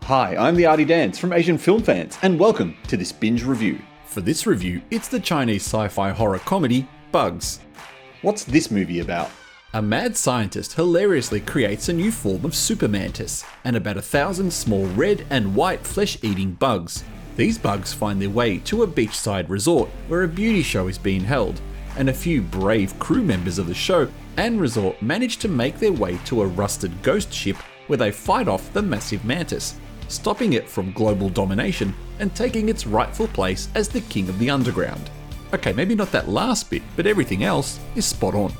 Hi, I'm the Artie Dance from Asian Film Fans, and welcome to this binge review. For this review, it's the Chinese sci-fi horror comedy, Bugs. What's this movie about? A mad scientist hilariously creates a new form of super mantis, and about 1,000 small red and white flesh-eating bugs. These bugs find their way to a beachside resort where a beauty show is being held, and a few brave crew members of the show and resort manage to make their way to a rusted ghost ship where they fight off the massive mantis, stopping it from global domination and taking its rightful place as the king of the underground. Okay, maybe not that last bit, but everything else is spot on.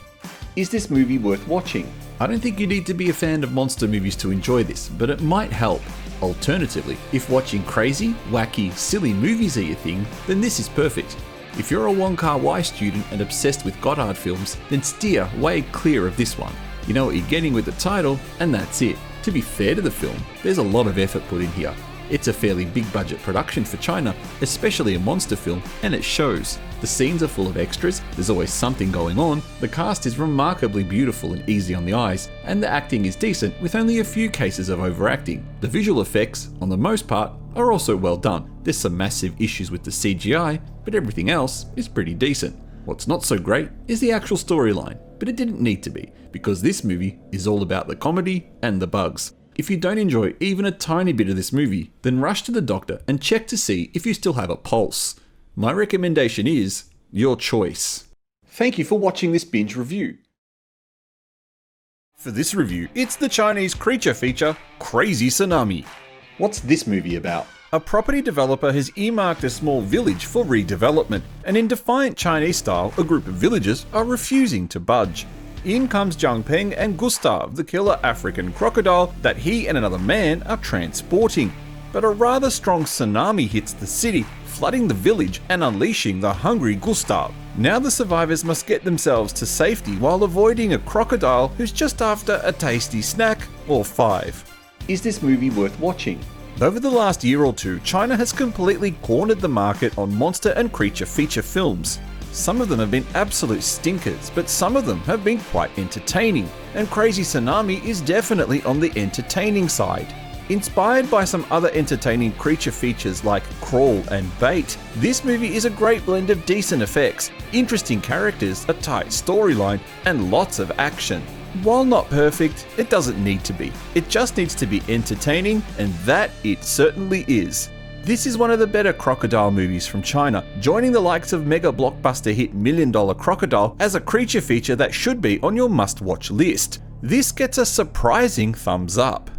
Is this movie worth watching? I don't think you need to be a fan of monster movies to enjoy this, but it might help. Alternatively, if watching crazy, wacky, silly movies are your thing, then this is perfect. If you're a Wong Kar-wai student and obsessed with Goddard films, then steer way clear of this one. You know what you're getting with the title, and that's it. To be fair to the film, there's a lot of effort put in here. It's a fairly big budget production for China, especially a monster film, and it shows. The scenes are full of extras, there's always something going on, the cast is remarkably beautiful and easy on the eyes, and the acting is decent with only a few cases of overacting. The visual effects, on the most part, are also well done. There's some massive issues with the CGI, but everything else is pretty decent. What's not so great is the actual storyline, but it didn't need to be, because this movie is all about the comedy and the bugs. If you don't enjoy even a tiny bit of this movie, then rush to the doctor and check to see if you still have a pulse. My recommendation is your choice. Thank you for watching this binge review. For this review, it's the Chinese creature feature, Crazy Tsunami. What's this movie about? A property developer has earmarked a small village for redevelopment, and in defiant Chinese style, a group of villagers are refusing to budge. In comes Zhang Peng and Gustav, the killer African crocodile that he and another man are transporting. But a rather strong tsunami hits the city, flooding the village and unleashing the hungry Gustav. Now the survivors must get themselves to safety while avoiding a crocodile who's just after a tasty snack or five. Is this movie worth watching? Over the last year or two, China has completely cornered the market on monster and creature feature films. Some of them have been absolute stinkers, but some of them have been quite entertaining, and Crazy Tsunami is definitely on the entertaining side. Inspired by some other entertaining creature features like Crawl and Bait, this movie is a great blend of decent effects, interesting characters, a tight storyline, and lots of action. While not perfect, it doesn't need to be. It just needs to be entertaining, and that it certainly is. This is one of the better crocodile movies from China, joining the likes of mega blockbuster hit $1 Million Crocodile as a creature feature that should be on your must-watch list. This gets a surprising thumbs up.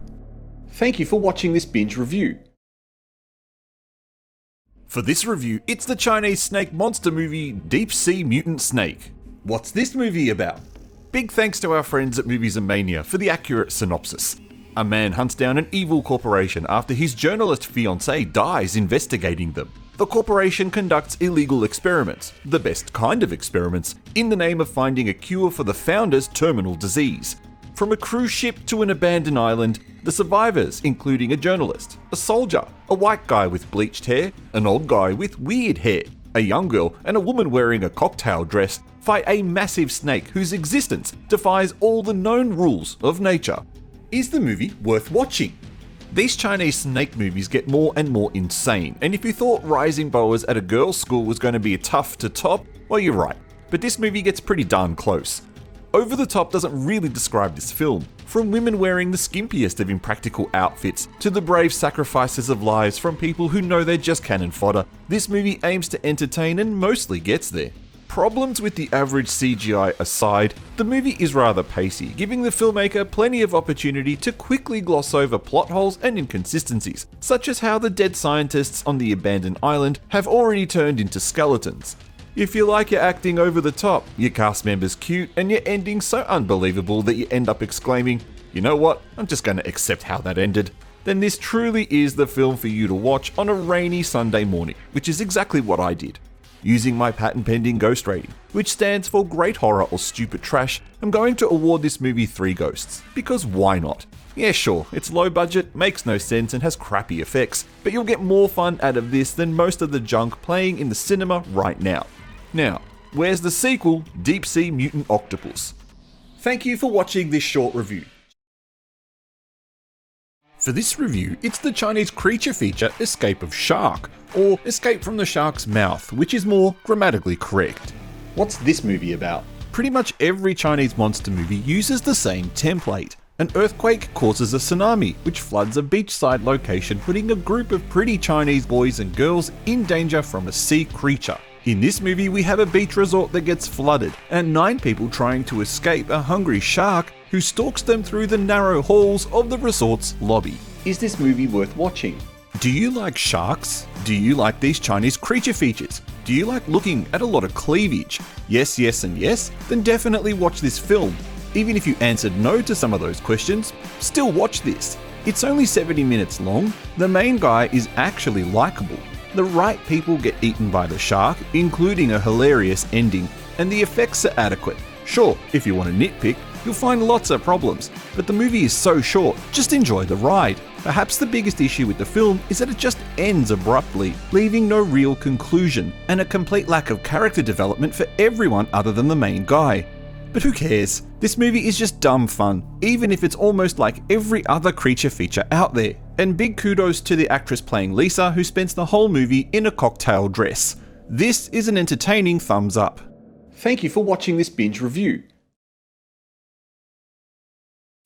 Thank you for watching this binge review. For this review, it's the Chinese snake monster movie Deep Sea Mutant Snake. What's this movie about? Big thanks to our friends at Movies and Mania for the accurate synopsis. A man hunts down an evil corporation after his journalist fiancée dies investigating them. The corporation conducts illegal experiments, the best kind of experiments, in the name of finding a cure for the founder's terminal disease. From a cruise ship to an abandoned island, the survivors, including a journalist, a soldier, a white guy with bleached hair, an old guy with weird hair, a young girl, and a woman wearing a cocktail dress, fight a massive snake whose existence defies all the known rules of nature. Is the movie worth watching? These Chinese snake movies get more and more insane, and if you thought Rising Boas at a girls' school was going to be tough to top, well, you're right. But this movie gets pretty darn close. Over the top doesn't really describe this film. From women wearing the skimpiest of impractical outfits to the brave sacrifices of lives from people who know they're just cannon fodder, this movie aims to entertain and mostly gets there. Problems with the average CGI aside, the movie is rather pacey, giving the filmmaker plenty of opportunity to quickly gloss over plot holes and inconsistencies, such as how the dead scientists on the abandoned island have already turned into skeletons. If you like your acting over the top, your cast members cute, and your ending so unbelievable that you end up exclaiming, "You know what, I'm just going to accept how that ended," then this truly is the film for you to watch on a rainy Sunday morning, which is exactly what I did. Using my patent-pending ghost rating, which stands for great horror or stupid trash, I'm going to award this movie 3 ghosts, because why not? Yeah, sure, it's low budget, makes no sense, and has crappy effects, but you'll get more fun out of this than most of the junk playing in the cinema right now. Now, where's the sequel, Deep Sea Mutant Octopus? Thank you for watching this short review. For this review, it's the Chinese creature feature Escape of Shark, or Escape from the Shark's Mouth, which is more grammatically correct. What's this movie about? Pretty much every Chinese monster movie uses the same template. An earthquake causes a tsunami, which floods a beachside location, putting a group of pretty Chinese boys and girls in danger from a sea creature. In this movie, we have a beach resort that gets flooded, and 9 people trying to escape a hungry shark who stalks them through the narrow halls of the resort's lobby. Is this movie worth watching? Do you like sharks? Do you like these Chinese creature features? Do you like looking at a lot of cleavage? Yes, yes, and yes? Then definitely watch this film. Even if you answered no to some of those questions, still watch this. It's only 70 minutes long. The main guy is actually likable. The right people get eaten by the shark, including a hilarious ending, and the effects are adequate. Sure, if you want to nitpick, you'll find lots of problems, but the movie is so short, just enjoy the ride. Perhaps the biggest issue with the film is that it just ends abruptly, leaving no real conclusion, and a complete lack of character development for everyone other than the main guy. But who cares? This movie is just dumb fun, even if it's almost like every other creature feature out there. And big kudos to the actress playing Lisa, who spends the whole movie in a cocktail dress. This is an entertaining thumbs up. Thank you for watching this binge review.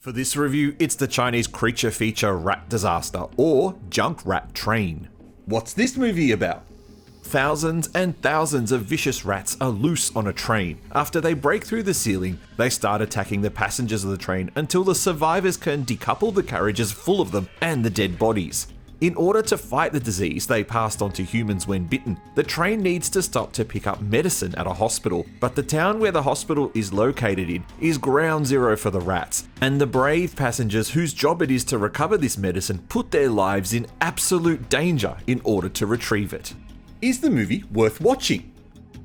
For this review, it's the Chinese creature feature Rat Disaster, or Junk Rat Train. What's this movie about? Thousands and thousands of vicious rats are loose on a train. After they break through the ceiling, they start attacking the passengers of the train until the survivors can decouple the carriages full of them and the dead bodies. In order to fight the disease they passed on to humans when bitten, the train needs to stop to pick up medicine at a hospital, but the town where the hospital is located in is ground zero for the rats, and the brave passengers whose job it is to recover this medicine put their lives in absolute danger in order to retrieve it. Is the movie worth watching?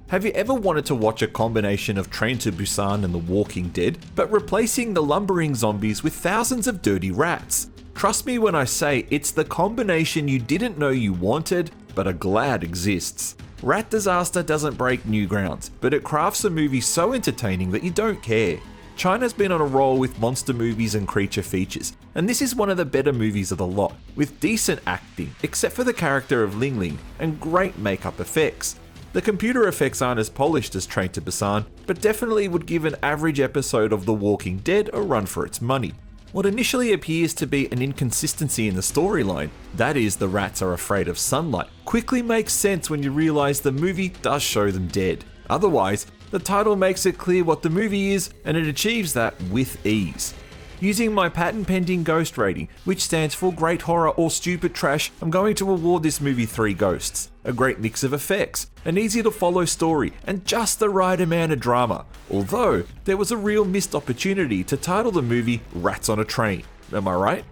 Have you ever wanted to watch a combination of Train to Busan and The Walking Dead, but replacing the lumbering zombies with thousands of dirty rats? Trust me when I say it's the combination you didn't know you wanted, but are glad exists. Rat Disaster doesn't break new grounds, but it crafts a movie so entertaining that you don't care. China's been on a roll with monster movies and creature features, and this is one of the better movies of the lot, with decent acting, except for the character of Ling Ling, and great makeup effects. The computer effects aren't as polished as Train to Busan, but definitely would give an average episode of The Walking Dead a run for its money. What initially appears to be an inconsistency in the storyline, that is the rats are afraid of sunlight, quickly makes sense when you realise the movie does show them dead. Otherwise, the title makes it clear what the movie is, and it achieves that with ease. Using my patent-pending ghost rating, which stands for great horror or stupid trash, I'm going to award this movie 3 ghosts. A great mix of effects, an easy-to-follow story, and just the right amount of drama. Although, there was a real missed opportunity to title the movie Rats on a Train. Am I right?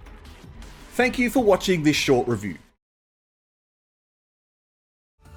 Thank you for watching this short review.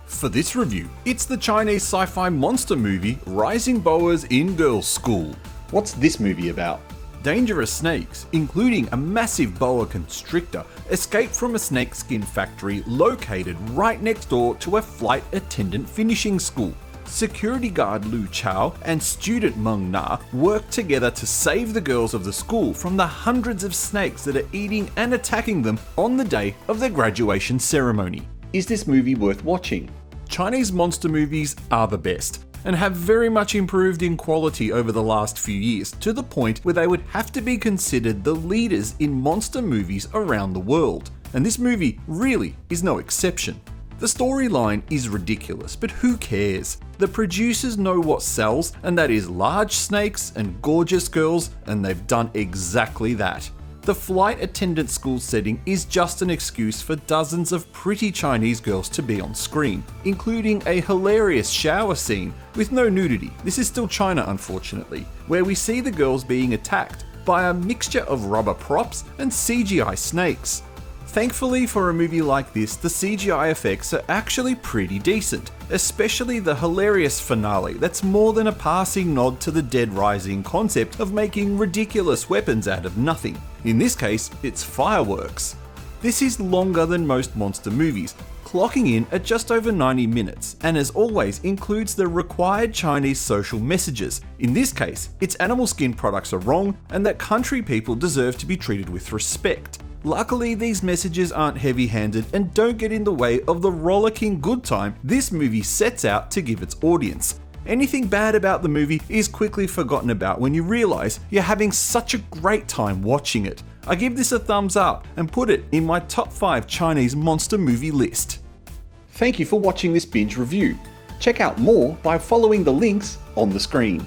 For this review, it's the Chinese sci-fi monster movie Rising Boas in Girls' School. What's this movie about? Dangerous snakes, including a massive boa constrictor, escape from a snakeskin factory located right next door to a flight attendant finishing school. Security guard Lu Chao and student Meng Na work together to save the girls of the school from the hundreds of snakes that are eating and attacking them on the day of their graduation ceremony. Is this movie worth watching? Chinese monster movies are the best, and have very much improved in quality over the last few years, to the point where they would have to be considered the leaders in monster movies around the world. And this movie really is no exception. The storyline is ridiculous, but who cares? The producers know what sells, and that is large snakes and gorgeous girls, and they've done exactly that. The flight attendant school setting is just an excuse for dozens of pretty Chinese girls to be on screen, including a hilarious shower scene with no nudity. This is still China, unfortunately, where we see the girls being attacked by a mixture of rubber props and CGI snakes. Thankfully for a movie like this, the CGI effects are actually pretty decent, especially the hilarious finale that's more than a passing nod to the Dead Rising concept of making ridiculous weapons out of nothing. In this case, it's fireworks. This is longer than most monster movies, clocking in at just over 90 minutes, and as always includes the required Chinese social messages. In this case, it's animal skin products are wrong and that country people deserve to be treated with respect. Luckily, these messages aren't heavy-handed and don't get in the way of the rollicking good time this movie sets out to give its audience. Anything bad about the movie is quickly forgotten about when you realise you're having such a great time watching it. I give this a thumbs up and put it in my top 5 Chinese monster movie list. Thank you for watching this binge review. Check out more by following the links on the screen.